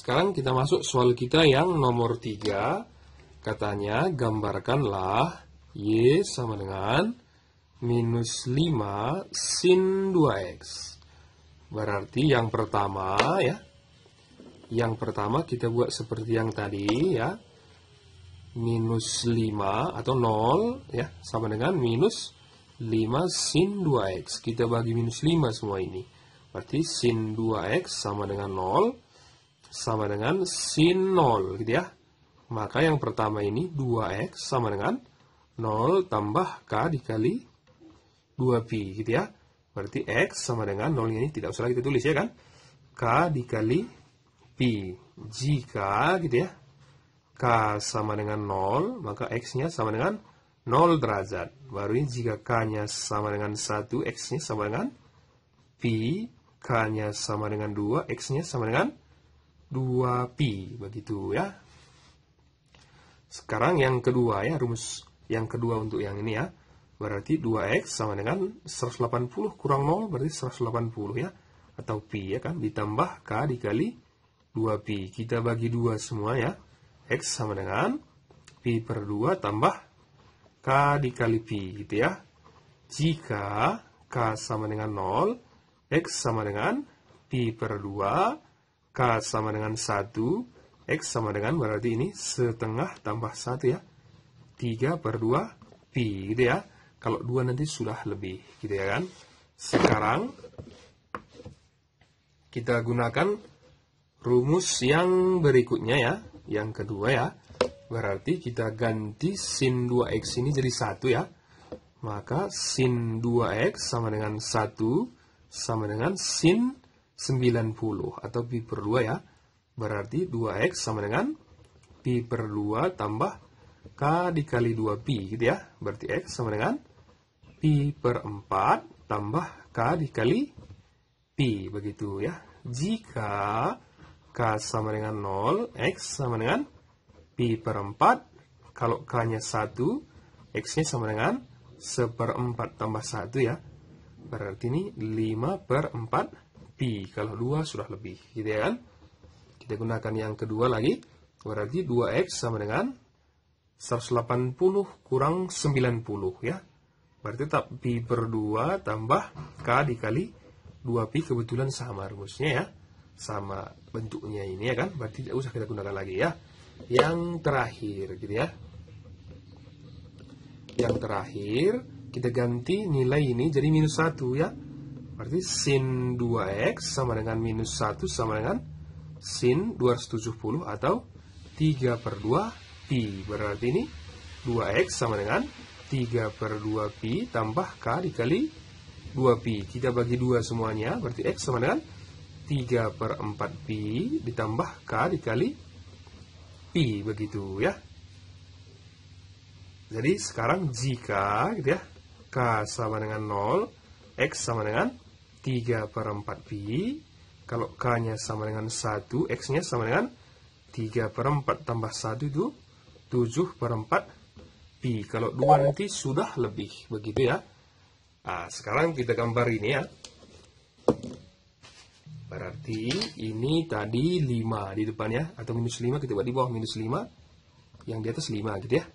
Sekarang kita masuk soal kita yang nomor 3. Katanya, gambarkanlah Y sama dengan minus 5 sin 2X. Berarti yang pertama ya. Yang pertama kita buat seperti yang tadi ya. Minus 5 atau 0 ya, sama dengan minus 5 sin 2X. Kita bagi minus 5 semua ini. Berarti sin 2X sama dengan 0 sama dengan sin 0 gitu ya. Maka yang pertama ini 2X sama dengan 0 tambah K dikali 2Pi gitu ya. Berarti X sama dengan 0 ini tidak usah kita tulis ya kan. K dikali Pi. Jika gitu ya, K sama dengan 0, maka X-nya sama dengan 0 derajat. Baru ini jika K-nya sama dengan 1, X-nya sama dengan Pi. K-nya sama dengan 2, X-nya sama dengan 2Pi. Begitu ya. Sekarang yang kedua ya, rumus yang kedua untuk yang ini ya. Berarti 2X sama dengan 180 kurang 0 berarti 180 ya. Atau Pi ya kan. Ditambah K dikali 2Pi. Kita bagi 2 semua ya. X sama dengan Pi per 2 tambah K dikali Pi gitu ya. Jika K sama dengan 0, X sama dengan Pi per 2, K sama dengan 1, X sama dengan berarti ini setengah tambah 1 ya. 3 per 2 Pi gitu ya. Kalau 2 nanti sudah lebih gitu ya kan. Sekarang kita gunakan rumus yang berikutnya ya. Yang kedua ya. Berarti kita ganti sin 2X ini jadi 1 ya. Maka sin 2X sama dengan 1 sama dengan sin 90 atau Pi per 2 ya. Berarti 2X sama dengan Pi per 2 tambah K dikali 2Pi gitu ya. Berarti X sama dengan Pi per 4 tambah K dikali Pi. Begitu ya. Jika K sama dengan 0, X sama dengan Pi per 4. Kalau K-nya 1, X-nya sama dengan 1/4 tambah 1 ya. Berarti ini 5 per 4 Pi. Kalau 2 sudah lebih gitu ya kan. Kita gunakan yang kedua lagi. Berarti 2X sama dengan 180 kurang 90 ya. Berarti tetap Pi per 2 tambah K dikali 2Pi. Kebetulan sama rumusnya ya. Sama bentuknya ini ya kan. Berarti tidak usah kita gunakan lagi ya. Yang terakhir gitu ya. Yang terakhir kita ganti nilai ini jadi minus 1 ya. Berarti sin 2X sama dengan minus 1 sama dengan sin 270 atau 3 per 2 Pi. Berarti ini 2X sama dengan 3 per 2 Pi tambah K dikali 2 Pi. Kita bagi 2 semuanya. Berarti X sama dengan 3 per 4 Pi ditambah K dikali Pi. Begitu ya. Jadi sekarang jika gitu ya, K sama dengan 0, X sama dengan 3 per 4 Pi. Kalau K-nya sama dengan 1, X-nya sama dengan 3 per 4 tambah 1 itu 7 per 4 Pi. Kalau 2 nanti sudah lebih. Begitu ya. Nah, sekarang kita gambar ini ya. Berarti ini tadi 5 di depannya. Atau minus 5 kita buat di bawah minus 5. Yang di atas 5 gitu ya.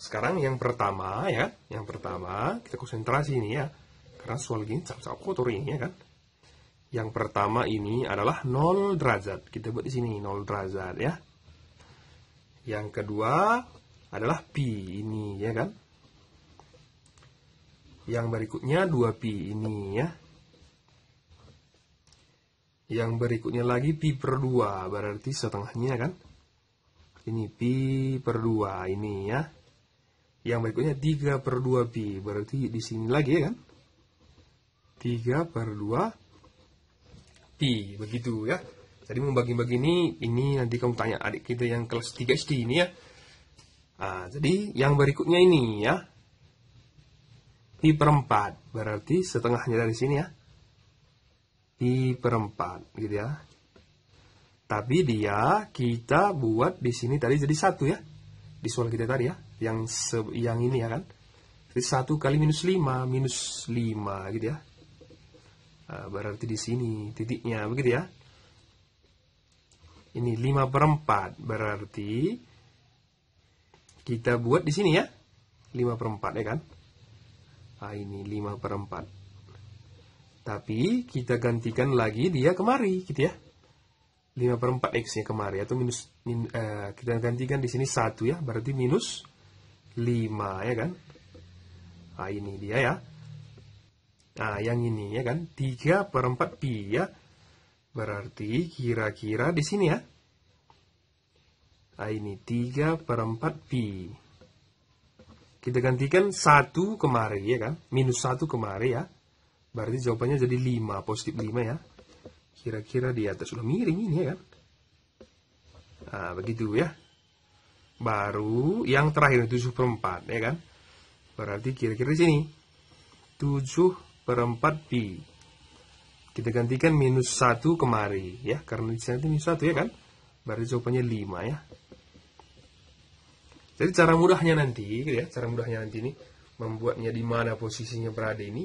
Sekarang yang pertama ya. Yang pertama kita konsentrasi ini ya. Karena soal gini cap-cap kotor ini ya kan. Yang pertama ini adalah 0 derajat. Kita buat di sini 0 derajat ya. Yang kedua adalah Pi ini ya kan. Yang berikutnya 2Pi ini ya. Yang berikutnya lagi Pi per 2. Berarti setengahnya kan. Ini Pi per 2 ini ya. Yang berikutnya 3 per 2 Pi. Berarti di sini lagi ya kan. 3 per 2 Pi. Begitu ya. Jadi membagi-bagi ini nanti kamu tanya adik kita yang kelas 3 SD ini ya. Nah, jadi yang berikutnya ini ya. Pi per 4. Berarti setengahnya dari sini ya. Pi per 4 gitu ya. Tapi dia kita buat di sini tadi jadi 1 ya. Di soal kita tadi ya. Yang ini ya kan. Jadi 1 kali minus 5 gitu ya. Nah, berarti di sini titiknya begitu ya. Ini 5/4. Berarti kita buat di sini ya. 5/4 ya kan. Nah, ini 5/4. Tapi kita gantikan lagi dia kemari gitu ya. 5/4 X-nya kemari atau kita gantikan di sini 1 ya. Berarti minus 5 ya kan. Nah, ini dia ya. Nah, yang ini ya kan 3/4 pi ya. Berarti kira-kira di sini ya. Nah, ini 3/4 pi. Kita gantikan 1 kemari ya kan. Minus 1 kemari ya. Berarti jawabannya jadi 5, positif 5 ya. Kira-kira di atas sudah miring ini ya kan. Nah, begitu ya. Baru yang terakhir 7/4 ya kan. Berarti kira-kira di sini 7/4 pi. Kita gantikan minus 1 kemari ya, karena di sini minus 1 ya kan. Berarti jawabannya 5 ya. Jadi cara mudahnya nanti gitu ya, cara mudahnya nanti ini membuatnya di mana posisinya berada ini,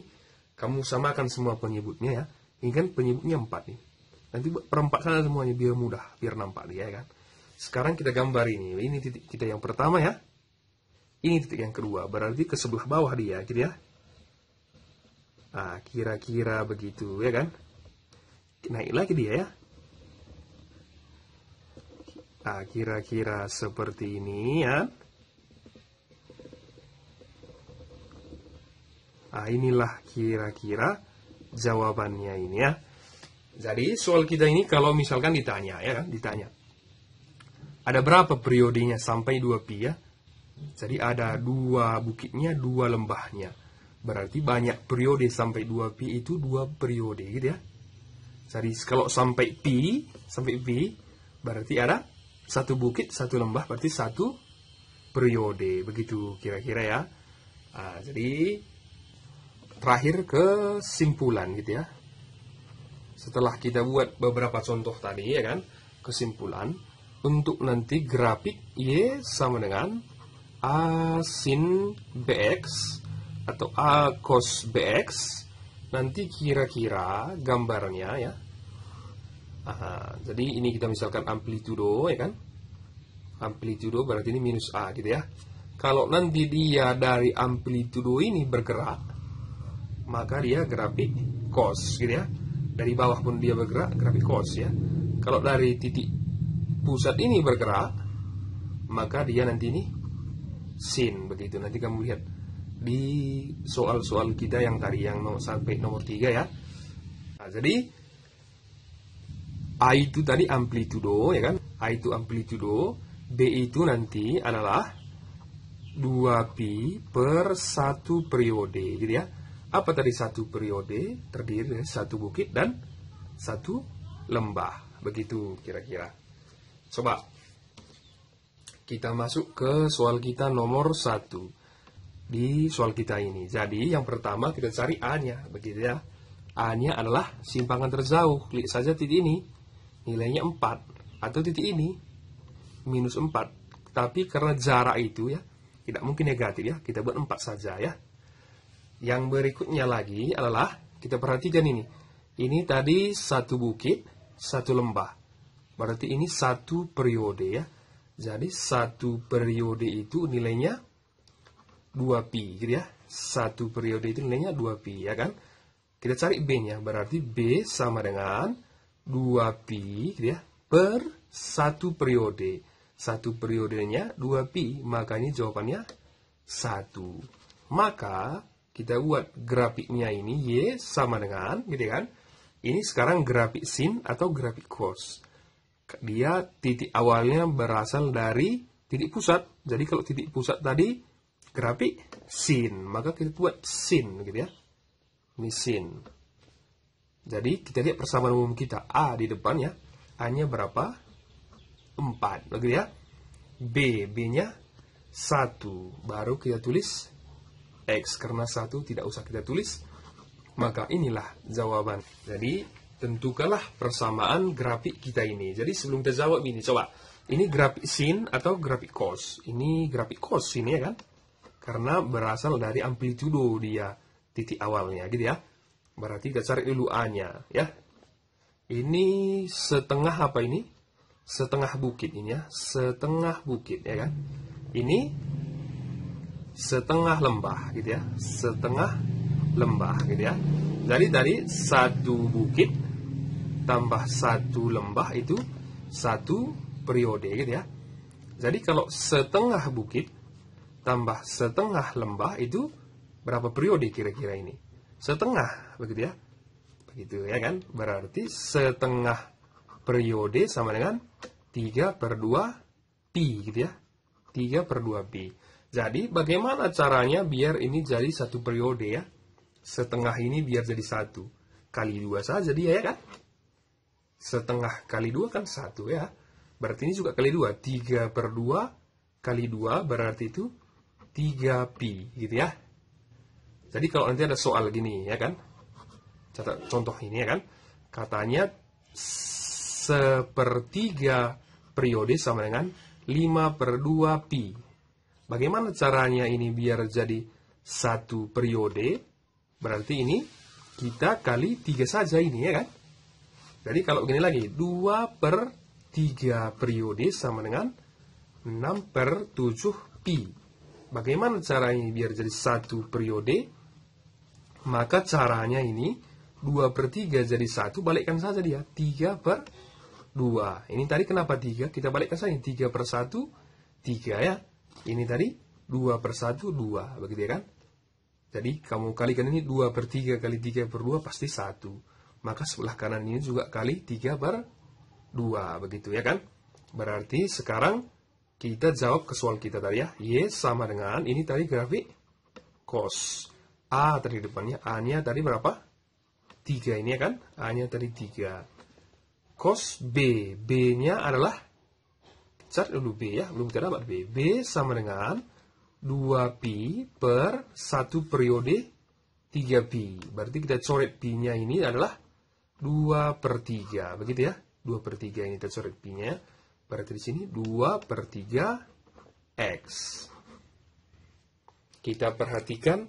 kamu samakan semua penyebutnya ya. Ini kan penyebutnya 4 nih. Nanti perempat sana semuanya biar mudah, biar nampak dia ya kan. Sekarang kita gambar ini. Ini titik kita yang pertama ya. Ini titik yang kedua, berarti ke sebelah bawah dia gitu ya. Nah, kira-kira begitu ya kan. Naik lagi dia ya. Nah, kira-kira seperti ini ya. Nah, inilah kira-kira jawabannya ini ya. Jadi soal kita ini kalau misalkan ditanya ya kan, ditanya. Ada berapa periodenya sampai 2 pi ya? Jadi ada 2 bukitnya, 2 lembahnya. Berarti banyak periode sampai 2 pi itu 2 periode gitu ya. Jadi kalau sampai pi, berarti ada 1 bukit, 1 lembah, berarti 1 periode. Begitu kira-kira ya. Nah, jadi terakhir kesimpulan gitu ya. Setelah kita buat beberapa contoh tadi ya kan, kesimpulan untuk nanti grafik Y sama dengan A sin BX atau A cos BX, nanti kira-kira gambarnya ya. Jadi ini kita misalkan amplitudo ya kan. Amplitudo berarti ini minus A gitu ya. Kalau nanti dia dari amplitudo ini bergerak, maka dia grafik cos gitu ya. Dari bawah pun dia bergerak, grafik cos ya. Kalau dari titik pusat ini bergerak, maka dia nanti ini sin begitu. Nanti kamu lihat di soal-soal kita yang tadi yang sampai nomor 3 ya. Nah, jadi A itu tadi amplitudo ya kan. A itu amplitudo, B itu nanti adalah 2 pi per 1 periode gitu ya. Apa tadi 1 periode? Terdiri dari 1 bukit dan 1 lembah. Begitu kira-kira. Coba kita masuk ke soal kita nomor 1. Di soal kita ini. Jadi yang pertama kita cari A-nya, begitu ya. A-nya adalah simpangan terjauh. Klik saja titik ini, nilainya 4. Atau titik ini, minus 4. Tapi karena jarak itu ya, tidak mungkin negatif ya. Kita buat 4 saja ya. Yang berikutnya lagi adalah, kita perhatikan ini. Ini tadi 1 bukit, 1 lembah. Berarti ini 1 periode ya. Jadi 1 periode itu nilainya 2 pi gitu ya. 1 periode itu nilainya 2 pi ya kan. Kita cari B-nya, berarti B sama dengan 2 pi gitu ya, per 1 periode. 1 periodenya 2 pi, maka ini jawabannya 1. Maka kita buat grafiknya ini Y sama dengan gitu kan. Ini sekarang grafik sin atau grafik cos. Dia titik awalnya berasal dari titik pusat. Jadi kalau titik pusat tadi grafik sin, maka kita buat sin gitu ya. Ini sin. Jadi kita lihat persamaan umum kita. A di depannya, A-nya berapa? 4, begitu ya. B-nya 1. Baru kita tulis X, karena 1 tidak usah kita tulis. Maka inilah jawaban. Jadi tentukanlah persamaan grafik kita ini. Jadi sebelum kita jawab ini, coba. Ini grafik sin atau grafik cos. Ini grafik cos ini ya kan. Karena berasal dari amplitudo dia titik awalnya gitu ya. Berarti kita cari dulu A-nya ya. Ini setengah apa ini? setengah bukit ini ya, setengah bukit ya kan. Ini setengah lembah gitu ya, setengah lembah gitu ya. Jadi dari satu bukit tambah satu lembah itu satu periode gitu ya. Jadi kalau setengah bukit tambah setengah lembah itu berapa periode kira-kira ini? Setengah, begitu ya. Begitu ya kan? Berarti setengah periode sama dengan 3/2 pi gitu ya. 3/2 pi. Jadi bagaimana caranya biar ini jadi satu periode ya? Setengah ini biar jadi 1 kali 2 saja dia ya kan? Setengah kali 2 kan 1 ya. Berarti ini juga kali 2. 3/2 kali 2 berarti itu 3 pi gitu ya. Jadi kalau nanti ada soal gini ya kan. Catat contoh ini ya kan. Katanya 1/3 periode sama dengan 5/2 pi. Bagaimana caranya ini biar jadi satu periode? Berarti ini kita kali 3 saja ini ya kan. Jadi kalau gini lagi, 2/3 periode sama dengan 6/7 pi. Bagaimana caranya biar jadi satu periode? Maka caranya ini 2/3 jadi 1, balikkan saja dia. 3/2. Ini tadi kenapa 3? Kita balikkan saja. 3/1, 3 ya. Ini tadi 2/1, 2. Begitu ya kan? Jadi kamu kalikan ini 2/3 kali 3/2 pasti 1. Maka sebelah kanan ini juga kali 3/2. Begitu ya kan? Berarti sekarang kita jawab ke soal kita tadi ya. Y sama dengan, ini tadi grafik cos. A tadi depannya. A-nya tadi berapa? 3 ini ya kan? A-nya tadi 3. Cos B. B-nya adalah, cat dulu B ya. Belum kita dapat B. B sama dengan 2 pi per 1 periode 3 pi. Berarti kita coret pi-nya ini adalah 2/3. Begitu ya. 2/3 ini kita coret pi-nya. Berarti di sini 2/3 X. Kita perhatikan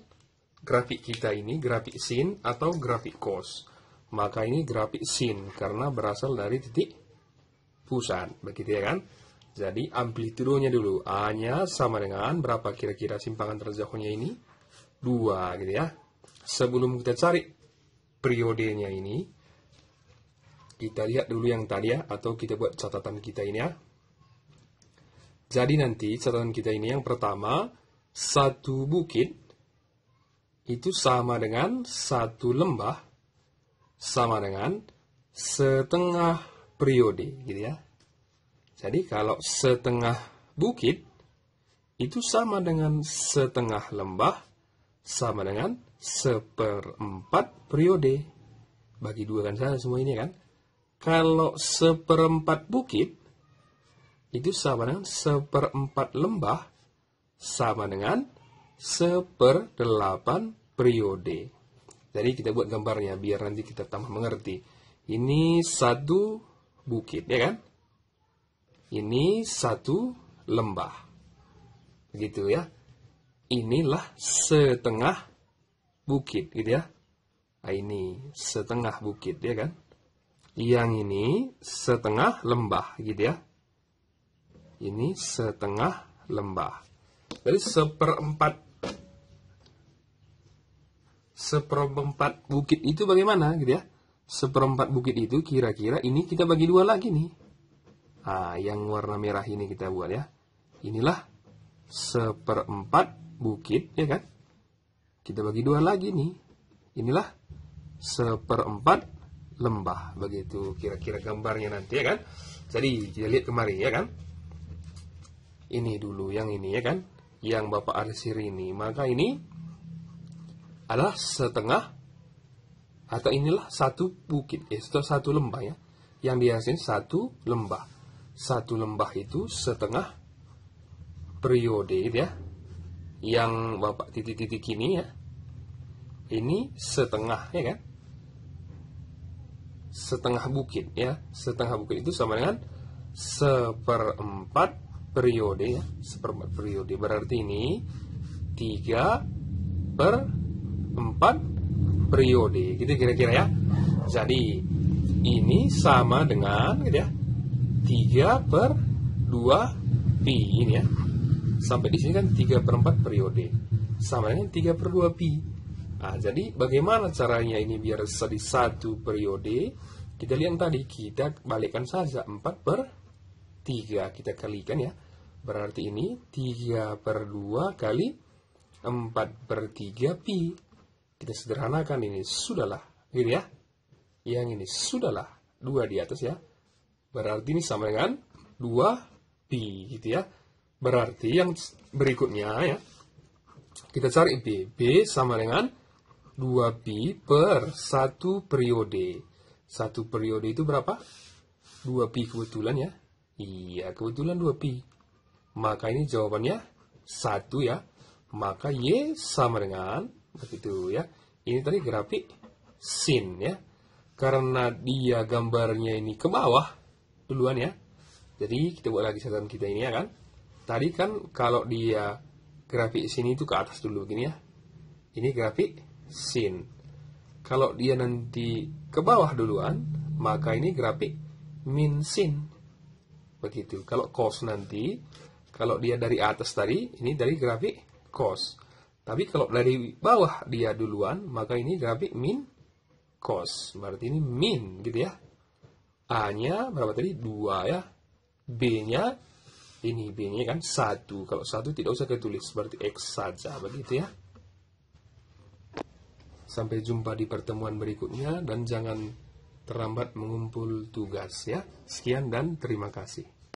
grafik kita ini, grafik sin atau grafik cos. Maka ini grafik sin, karena berasal dari titik pusat. Begitu ya kan? Jadi amplitudonya dulu. A-nya sama dengan berapa kira-kira simpangan terjauhnya ini? 2 gitu ya. Sebelum kita cari periodenya ini, kita lihat dulu yang tadi ya, atau kita buat catatan kita ini ya. Jadi nanti catatan kita ini yang pertama, satu bukit itu sama dengan satu lembah sama dengan setengah periode gitu ya. Jadi kalau setengah bukit itu sama dengan setengah lembah sama dengan 1/4 periode. Bagi 2 kan saja semua ini kan. Kalau 1/4 bukit, itu sama dengan 1/4 lembah, sama dengan 1/8 periode. Jadi kita buat gambarnya, biar nanti kita tambah mengerti. Ini satu bukit, ya kan? Ini satu lembah. Begitu ya. Inilah setengah bukit, gitu ya. Nah, ini setengah bukit, ya kan? Yang ini setengah lembah gitu ya. Ini setengah lembah. Jadi seperempat bukit itu bagaimana gitu ya. Seperempat bukit itu kira-kira ini kita bagi 2 lagi nih. Nah, yang warna merah ini kita buat ya. Inilah seperempat bukit ya kan. Kita bagi 2 lagi nih. Inilah seperempat lembah, begitu kira-kira gambarnya nanti ya kan. Jadi kita lihat kemari ya kan. Ini dulu yang ini ya kan, yang Bapak arsir ini. Maka ini adalah setengah, atau inilah satu bukit, satu lembah ya. Yang dihasilkan satu lembah. Satu lembah itu setengah periode gitu ya. Yang Bapak titik-titik ini ya. Ini setengah ya kan. Setengah bukit ya. Setengah bukit itu sama dengan 1/4 periode ya. 1/4 periode. Berarti ini 3/4 periode. Gitu kira-kira ya. Jadi ini sama dengan gitu ya. 3/2pi ini ya. Sampai di sini kan 3/4 periode. Sama dengan 3/2pi. Nah, jadi bagaimana caranya ini biar jadi 1 periode? Kita lihat tadi, kita balikkan saja 4/3. Kita kalikan ya. Berarti ini 3/2 kali 4/3pi. Kita sederhanakan ini, sudahlah. Gitu ya. Yang ini sudahlah. 2 di atas ya. Berarti ini sama dengan 2pi gitu ya. Berarti yang berikutnya ya. Kita cari B. B sama dengan 2pi per 1 periode. 1 periode itu berapa? 2pi kebetulan ya. Iya, kebetulan 2pi. Maka ini jawabannya 1 ya. Maka Y sama dengan, begitu ya. Ini tadi grafik sin ya. Karena dia gambarnya ini ke bawah duluan ya. Jadi kita buat lagi catatan kita ini ya kan. Tadi kan kalau dia grafik sin itu ke atas dulu gini ya. Ini grafik sin. Kalau dia nanti ke bawah duluan, maka ini grafik min sin. Begitu. Kalau cos nanti, kalau dia dari atas tadi, ini dari grafik cos. Tapi kalau dari bawah dia duluan, maka ini grafik min cos. Berarti ini min gitu ya. A-nya berapa tadi? 2 ya. B-nya, ini B-nya kan 1. Kalau 1 tidak usah ketulis, berarti X saja. Begitu ya. Sampai jumpa di pertemuan berikutnya dan jangan terlambat mengumpul tugas ya. Sekian dan terima kasih.